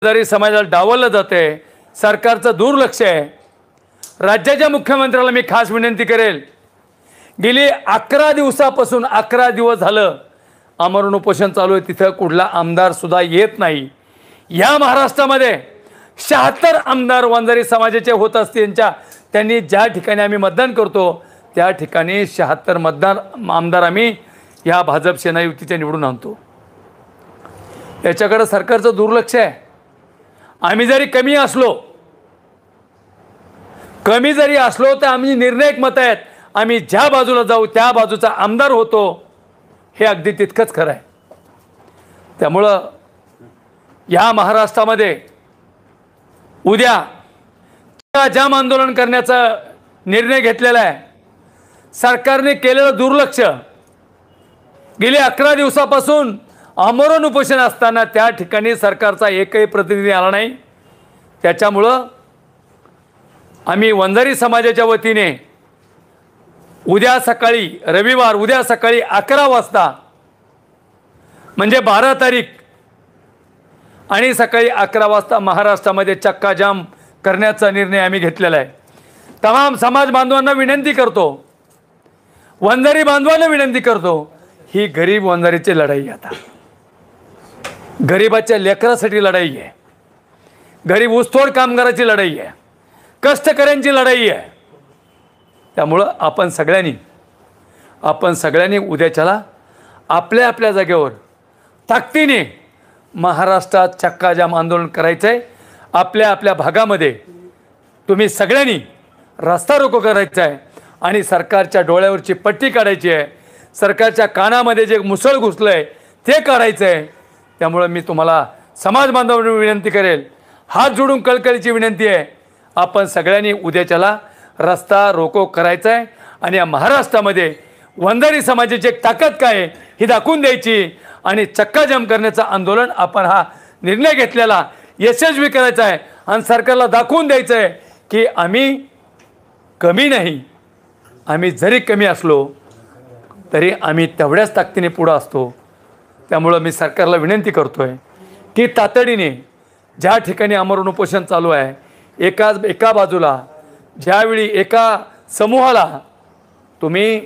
जरी समाजाला डावललं जाते, सरकारचं दुर्लक्ष आहे। राज्याच्या मुख्यमंत्र्याला मी खास विनंती करेल, गेली 11 दिवसापासून 11 दिवस झालं आमरण उपोषण चालू आहे, तिथं कुठला आमदार सुद्धा येत नाही। या महाराष्ट्रामध्ये 76 आमदार वंजारी समाजाचे होत असतील, त्यांनी ज्या ठिकाणी आम्ही मतदान करतो त्या ठिकाणी 76 आमदार आम्ही या भाजप सेना युतीचे निवडून आणतो। याच्याकडे सरकारचं दुर्लक्ष आहे। आम्ही जरी कमी जरी असलो तर आम्ही निर्णायक मत आहेत, आम्ही ज्या बाजूला जाऊ त्या बाजूचा आमदार होतो, हे अगदी तितकंच खरं आहे। त्यामुळं या महाराष्ट्रामध्ये उद्या जाम आंदोलन करण्याचा निर्णय घेतलेला आहे। सरकारने केलेलं दुर्लक्ष, गेली 11 दिवसापासून आमरण उपोषण असताना त्या ठिकाणी सरकारचा एकही प्रतिनिधी आला नाही। त्याच्यामुळं आम्ही वंजारी समाजाच्या वतीने उद्या सकाळी, रविवार उद्या सकाळी 11 वाजता म्हणजे 12 तारीख आणि सकाळी 11 वाजता महाराष्ट्रामध्ये चक्काजाम करण्याचा निर्णय आम्ही घेतलेला आहे। तमाम समाज बांधवांना विनंती करतो, वंजारी बांधवांना विनंती करतो, ही गरीब वंजारीची लढाई आहे। आता गरीबाच्या लेकरासाठी लढाई आहे, गरीब ऊसतोड कामगाराची लढाई आहे, कष्टकऱ्यांची लढाई आहे। त्यामुळं आपण सगळ्यांनी उद्याच्याला आपल्या आपल्या जागेवर ताकदीने महाराष्ट्रात चक्काजाम आंदोलन करायचं आहे। आपल्या आपल्या भागामध्ये तुम्ही सगळ्यांनी रस्ता रोको करायचा आहे आणि सरकारच्या डोळ्यावरची पट्टी काढायची आहे। सरकारच्या कानामध्ये जे मुसळ घुसलं आहे ते काढायचं आहे। त्यामुळे मी तुम्हाला समाज बांधवांना विनंती करेल, हात जोडून कळकळीची विनंती आहे, आपण सगळ्यांनी उद्याच्याला रस्ता रोको करायचा आहे आणि या महाराष्ट्रामध्ये वंजारी समाजाची एक ताकद काय आहे ही दाखवून द्यायची आणि चक्काजाम करण्याचं आंदोलन आपण हा निर्णय घेतलेला यशस्वी करायचा आहे आणि सरकारला दाखवून द्यायचं आहे की आम्ही कमी नाही, आम्ही जरी कमी असलो तरी आम्ही तेवढ्याच ताकदीने पुढं असतो। त्यामुळं मी सरकारला विनंती करतो आहे की तातडीने ज्या ठिकाणी आमरण उपोषण चालू आहे, एका बाजूला ज्यावेळी एका समूहाला तुम्ही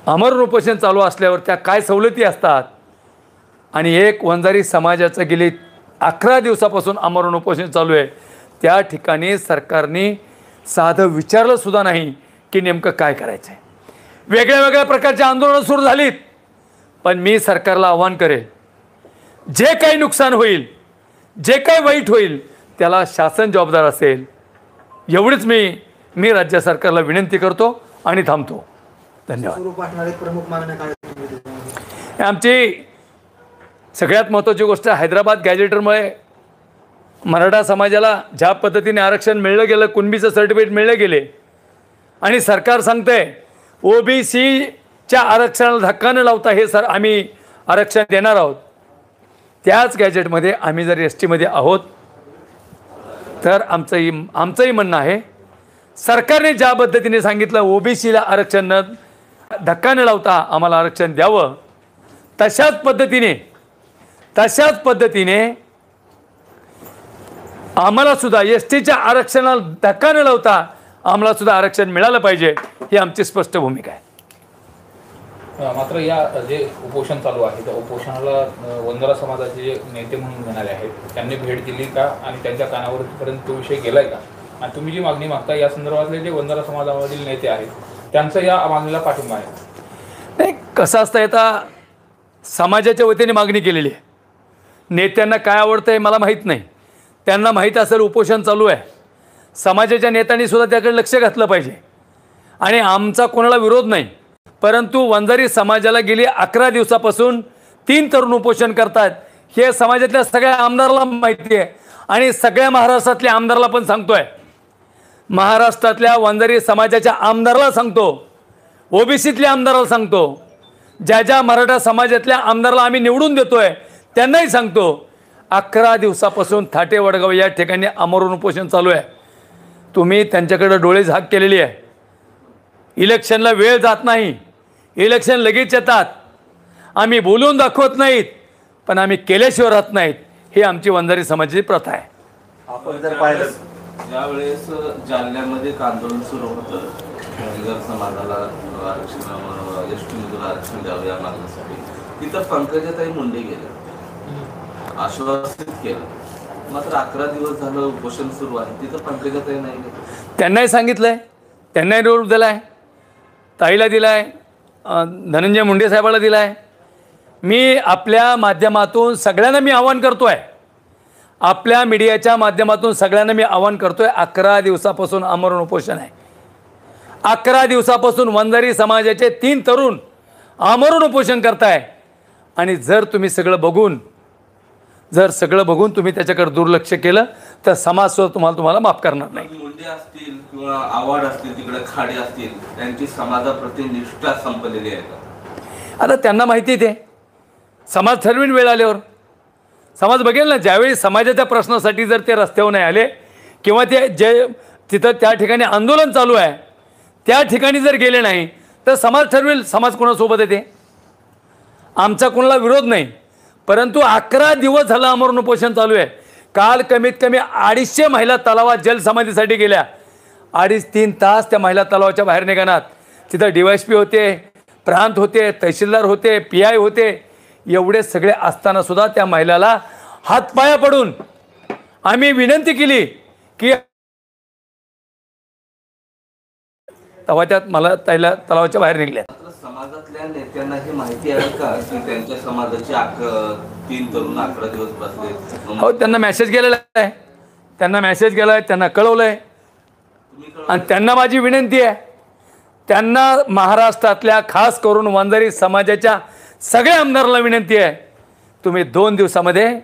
आमरण उपोषण चालू असल्यावर त्या काय सवलती असतात आणि एक वंजारी समाजाचं गेली 11 दिवसापासून आमरण उपोषण चालू आहे, त्या ठिकाणी सरकारने साधं विचारलं सुद्धा नाही की नेमकं काय करायचं आहे। वेगळ्या प्रकारची आंदोलनं सुरू झालीत, पण मी सरकारला आव्हान करेल, जे काही नुकसान होईल, जे काही वाईट होईल त्याला शासन जबाबदार असेल, एवढीच मी राज्य सरकारला विनंती करतो आणि थांबतो। धन्यवाद। आमची सगळ्यात महत्त्वाची गोष्ट, हैदराबाद गॅजेटरमुळे मराठा समाजाला ज्या पद्धतीने आरक्षण मिळलं गेलं, कुणबीचं सर्टिफिकेट मिळले गेले आणि सरकार सांगतंय ओबीसीच्या आरक्षणाला धक्का न लावता हे आम्ही आरक्षण देणार आहोत। त्याच गॅजेटमध्ये आम्ही जर एस टीमध्ये आहोत तर आमचंही म्हणणं आहे, सरकारने ज्या पद्धतीने सांगितलं ओबीसीला आरक्षण न धक्का न लावता आम्हाला आरक्षण द्यावं, तशाच पद्धतीने आम्हाला सुद्धा एस टीच्या आरक्षणाला धक्का न लावता आम्हाला सुद्धा आरक्षण मिळालं पाहिजे, ही आमची स्पष्ट भूमिका आहे। मात्र या जे उपोषण चालू आहे त्या उपोषणाला वंजारा समाजाचे जे नेते म्हणून म्हणाले आहेत त्यांनी भेट दिली का आणि त्यांच्या कानावरपर्यंत तो विषय गेलाय का, आणि तुम्ही जी मागणी मागता या संदर्भातले जे वंजारा समाजामधील नेते आहेत त्यांचं या मागणीला पाठिंबा आहे? नाही, कसं असतं, आता समाजाच्या वतीने मागणी केलेली आहे, नेत्यांना काय आवडतं आहे मला माहीत नाही, त्यांना माहीत असेल उपोषण चालू आहे, समाजाच्या नेत्यांनी सुद्धा त्याकडे लक्ष घातलं पाहिजे आणि आमचा कोणाला विरोध नाही, परंतु वंजारी समाजाला गेली 11 दिवसापासून 3 तरुण उपोषण करतात हे समाजातल्या सगळ्या आमदाराला माहिती आहे आणि सगळ्या महाराष्ट्रातल्या आमदाराला पण सांगतोय, महाराष्ट्रातल्या वंजारी समाजाच्या आमदाराला सांगतो, ओबीसीतल्या आमदाराला सांगतो, ज्या मराठा समाजातल्या आमदाराला आम्ही निवडून देतोय त्यांनाही सांगतो, 11 दिवसापासून थाटे वडगाव या ठिकाणी आमरण उपोषण चालू आहे। तुम्ही त्यांच्याकडे डोळे झाक केलेली आहे, इलेक्शनला वेळ जात नाही, इलेक्शन लगेच येतात, आम्ही बोलून दाखवत नाहीत पण आम्ही केल्याशिवाय राहत नाहीत, ही आमची वंजारी समाजाची प्रथा आहे. आपण जर पाहिलं ज्यावेळेस जालन्यामध्ये एक आंदोलन सुरू होतं धनगर समाजाला आरक्षण एसटीमधून आरक्षण द्यावं या मागणीसाठी, तिथं पंकजाताई मुंडे गेल्या, आश्वासित केलं. मात्र 11 दिवस झालं उपोषण सुरू आहे, तिथं पंकजाताई नाही गेल्या. त्यांनाही सांगितलंय, त्यांनाही निरोप दिला आहे, ताईला दिला आहे, धनंजय मुंडे साहेबाला दिला आहे. मी आपल्या माध्यमातून सगळ्यांना मी आवाहन करतो आहे, आपल्या मीडियाच्या माध्यमातून सगळ्यांना मी आवाहन करतो आहे. 11 दिवसापासून आमरण उपोषण आहे. 11 दिवसापासून वंजारी समाजाचे 3 तरुण आमरण उपोषण करताय. आणि जर तुम्ही सगळं बघून तुम्ही त्याच्याकडे दुर्लक्ष केलं तर समाज तुम्हाला माफ करणार नाही. मुंडे असतील किंवा आव्हाड असतील, तिकडे खाडे असतील, त्यांची समाजाप्रती निष्ठा संपलेली आहे का? आता त्यांना माहिती आहे, ते समाज ठरवीन वेळ आल्यावर समाज बघेल ना. ज्यावेळी समाजाच्या प्रश्नासाठी जर ते रस्त्यावर नाही आले किंवा ते जे तिथं त्या ठिकाणी आंदोलन चालू आहे त्या ठिकाणी जर गेले नाही तर समाज ठरवेल समाज कोणासोबत येते. आमचा कोणाला विरोध नाही, परंतु 11 दिवस झालं आमरण उपोषण चालू आहे. काल कमीत कमी 250 महिला तलावात जलसमाधीसाठी गेल्या. 2.5-3 तास त्या महिला तलावाच्या बाहेर निघाणार. तिथं DYSP होते, प्रांत होते, तहसीलदार होते, PI होते. एवढे सगळे असताना सुद्धा त्या महिलाला हातपाया पडून आम्ही विनंती केली की तेव्हा त्यात मला ताईला तलावाच्या बाहेर निघल्या. मात्र समाजातल्या नेत्यांना हे माहिती आहे का की त्यांच्या समाजाचे 3 तरुण 11 दिवस बसले? हो, त्यांना मेसेज गेलेला आहे, त्यांना कळवलं आहे. आणि त्यांना माझी विनंती आहे, त्यांना महाराष्ट्रातल्या खास करून वंजारी समाजाच्या सगळ्या आमदारांना विनंती आहे, तुम्ही 2 दिवसामध्ये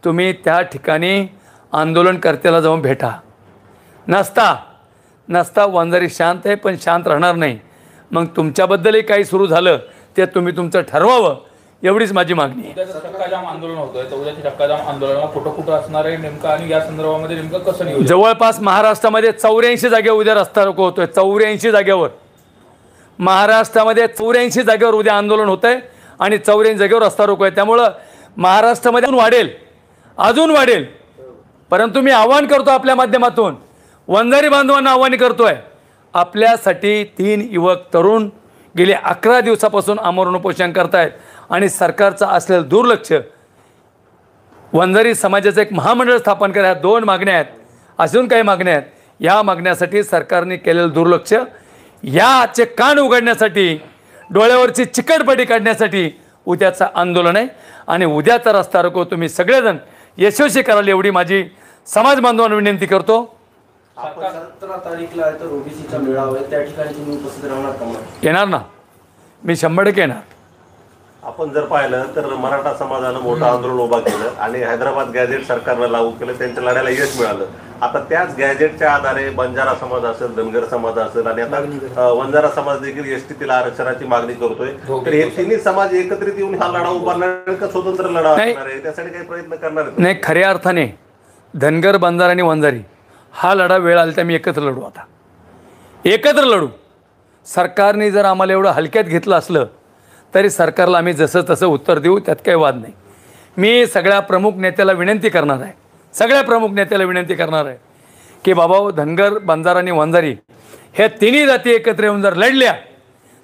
तुम्ही त्या ठिकाणी आंदोलनकर्त्याला जाऊन भेटा. नसता वंजारी शांत आहे, पण शांत राहणार नाही. मग तुमच्याबद्दलही काही सुरू झालं ते तुम्ही तुमचं ठरवावं, एवढीच माझी मागणी आहे. उद्याचं चक्काजाम आंदोलन होतंय, तर उद्याच्या चक्काजाम आंदोलनाला कुठं असणार आहे नेमकं, आणि या संदर्भामध्ये नेमकं कसं नियोजन? जवळपास महाराष्ट्रामध्ये 84 जागेवर उद्या रस्ता रोको होतोय. 84 जागेवर महाराष्ट्रामध्ये 84 जागेवर उद्या आंदोलन होत आहे आणि 84 जागेवर रस्ता रोको आहे. त्यामुळं महाराष्ट्रामध्ये अजून वाढेल. परंतु मी आवाहन करतो आपल्या माध्यमातून वंजारी बांधवांना आवाहन करतोय, आपल्यासाठी 3 युवक तरुण गेले 11 दिवसापासून आमरण उपोषण करतायत आणि सरकारचं असलेलं दुर्लक्ष. वंजारी समाजाचं एक महामंडळ स्थापन करा, 2 मागण्या आहेत, अजून काही मागण्या आहेत. या मागण्यासाठी सरकारने केलेलं दुर्लक्ष, याचे कान उघडण्यासाठी, डोळ्यावरची चिकटपट्टी काढण्यासाठी उद्याचं आंदोलन आहे. आणि उद्याचा रस्ता रोको तुम्ही सगळेजण यशस्वी कराल एवढी माझी समाज बांधवांना विनंती करतो. आपण 17 तारीखला आहे तर ओबीसीचा मेळावा आहे, त्या ठिकाणी तुम्ही उपस्थित राहणार का? येणार ना, मी 100% येणार. आपण जर पाहिलं तर मराठा समाजानं मोठं आंदोलन उभा केलं आणि हैदराबाद गॅझेट सरकारनं लागू केलं, त्यांच्या लढ्याला यश मिळालं. आता त्याच गॅझेटच्या आधारे बंजारा समाज असेल, धनगर समाज असेल आणि आता वंजारा समाज देखील एसटीतील आरक्षणाची मागणी करतोय. तर हे 3 समाज एकत्रित येऊन हा लढा उभारणार का स्वतंत्र लढा असणार आहे, त्यासाठी काही प्रयत्न करणार आहेत? नाही, खऱ्या अर्थाने धनगर, बंजारा आणि वंजारी हा लढा वेळ आला तर मी एकत्र लढू. आता एकत्र लढू. सरकारने जर आम्हाला एवढं हलक्यात घेतलं असलं तरी सरकारला आम्ही जसं तसं उत्तर देऊ, त्यात काही वाद नाही. मी सगळ्या प्रमुख नेत्याला विनंती करणार आहे, की बाबा धनगर, बंजारा आणि वंजारी ह्या 3 जाती एकत्र येऊन जर लढल्या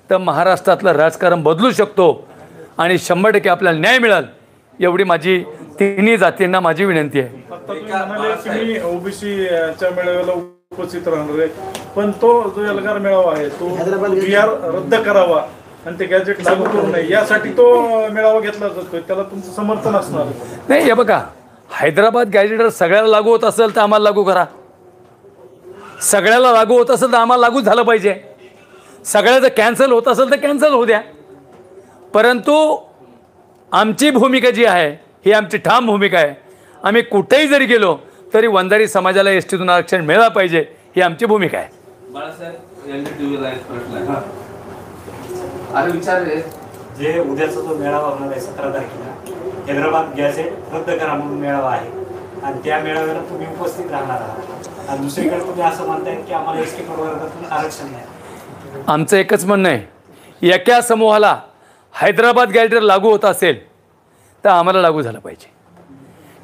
तर महाराष्ट्रातलं राजकारण बदलू शकतो आणि 100% आपल्याला न्याय मिळेल, एवढी माझी 3 जातींना माझी विनंती आहे. तुम्ही ओबीसीच्या मेळाव्याला उपस्थित राहणार आहे, पण तो जो एल्गार मेळावा आहे तो रद्द करावा आणि ते गॅजेट लागू करू नये यासाठी तो मेळावा घेतला जातोय, त्याला तुमचं समर्थन असणार? नाही, हे बघा, हैदराबाद गॅजेटर सगळ्याला लागू होत असेल तर आम्हाला लागू करा. सगळ्याला लागू होत असेल तर आम्हाला लागू झालं पाहिजे. सगळ्याचं कॅन्सल होत असेल तर कॅन्सल होऊ द्या. परंतु आमची भूमिका जी आहे ही आमची ठाम भूमिका आहे. आम्ही कुठेही जरी गेलो तरी वंजारी समाजाला एसटीतून आरक्षण मिळालं पाहिजे, ही आमची भूमिका आहे. बाळासाहेब NDTV एक प्रश्न आहे. अरे विचारले, जे उद्याचा जो मेळावा होणार आहे 17 तारखेला, हैदराबाद गॅझेट रद्द करा म्हणून मेळावा आहे आणि त्या मेळाव्याला तुम्ही उपस्थित राहणार आहात आणि दुसरीकडे तुम्ही असं म्हणताय की आम्हाला एसटी प्रवर्गातून आरक्षण नाही. आमचं एकच म्हणणं आहे, एका समूहाला हैदराबाद गॅजेटर लागू होत असेल तर आम्हाला लागू झालं पाहिजे.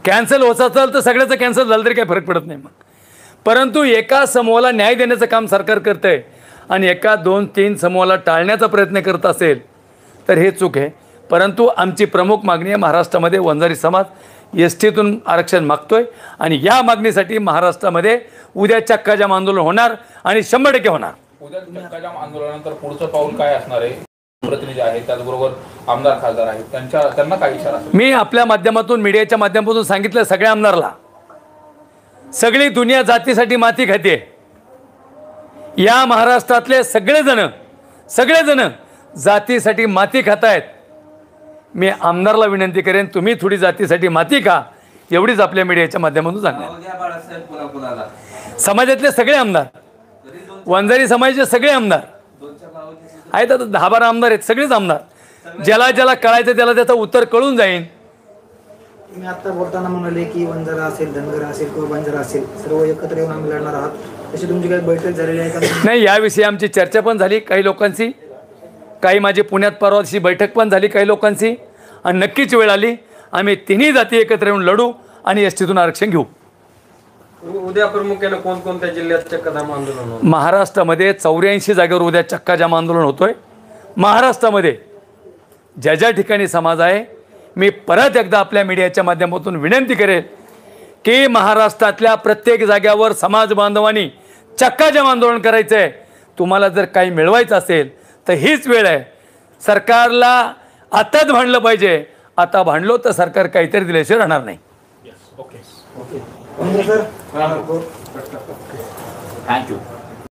कॅन्सल होत असेल तर सगळ्याचं कॅन्सल झालं तरी काही फरक पडत नाही मग. परंतु एका समूहाला न्याय देण्याचं काम सरकार करतं आहे आणि एका 2-3 समूहाला टाळण्याचा प्रयत्न करत असेल तर हे चूक आहे. परंतु आमची प्रमुख मागणी आहे, महाराष्ट्रामध्ये वंजारी समाज एस टीतून आरक्षण मागतोय आणि या मागणीसाठी महाराष्ट्रामध्ये उद्या चक्काजाम आंदोलन होणार आणि 100% होणार. उद्या चक्काजाम आंदोलनानंतर पुढचं पाऊल काय असणार आहे? प्रतिनिधी आहेत, त्याचबरोबर आमदार खासदार आहेत, त्यांना काय इशारा असेल? मी आपल्या माध्यमातून, मीडियाच्या माध्यमातून सांगितलं सगळ्या आमदारला, सगळी दुनिया जातीसाठी माती खाते. या महाराष्ट्रातले सगळेजण जातीसाठी माती खात आहेत. मी आमदारला विनंती करेन, तुम्ही थोडी जातीसाठी माती खा, एवढीच आपल्या मीडियाच्या माध्यमातून सांगणार. नाव घ्या बाळासाहेब पुन्हा समाजातले सगळे आमदार, वंजारी समाजाचे सगळे आमदार आहेत, आता 10-12 आमदार आहेत, सगळेच आमदार. ज्याला कळायचं त्याला त्याचं उत्तर कळून जाईल. मी आता बोलताना म्हणाले की वंजारा असेल, धनगर असेल किंवा बंजारा असेल, सर्व एकत्र येऊन आम्ही लढणार आहात. तशी तुमची काही बैठक झालेली आहे का? नाही, याविषयी आमची चर्चा पण झाली काही लोकांची, काही माझी पुण्यात परवा दिवशी बैठक पण झाली काही लोकांची, आणि नक्कीच वेळ आली आम्ही तिन्ही जाती एकत्र येऊन लढू आणि एस टीतून आरक्षण घेऊ. उद्या प्रामुख्यानं कोणकोणत्या जिल्ह्यात चक्काजाम आंदोलन होणार? महाराष्ट्रामध्ये 84 जागेवर उद्या चक्काजाम आंदोलन होतोय. महाराष्ट्रामध्ये ज्या ज्या ठिकाणी समाज आहे, मी परत एकदा आपल्या मीडियाच्या माध्यमातून विनंती करेल की महाराष्ट्रातल्या प्रत्येक जाग्यावर समाज बांधवांनी चक्काजाम आंदोलन करायचं आहे. तुम्हाला जर काही मिळवायचं असेल तर हीच वेळ आहे. सरकारला आताच भांडलं पाहिजे. आता भांडलो तर सरकार काहीतरी दिल्याशिवाय राहणार नाही. Sir thank you.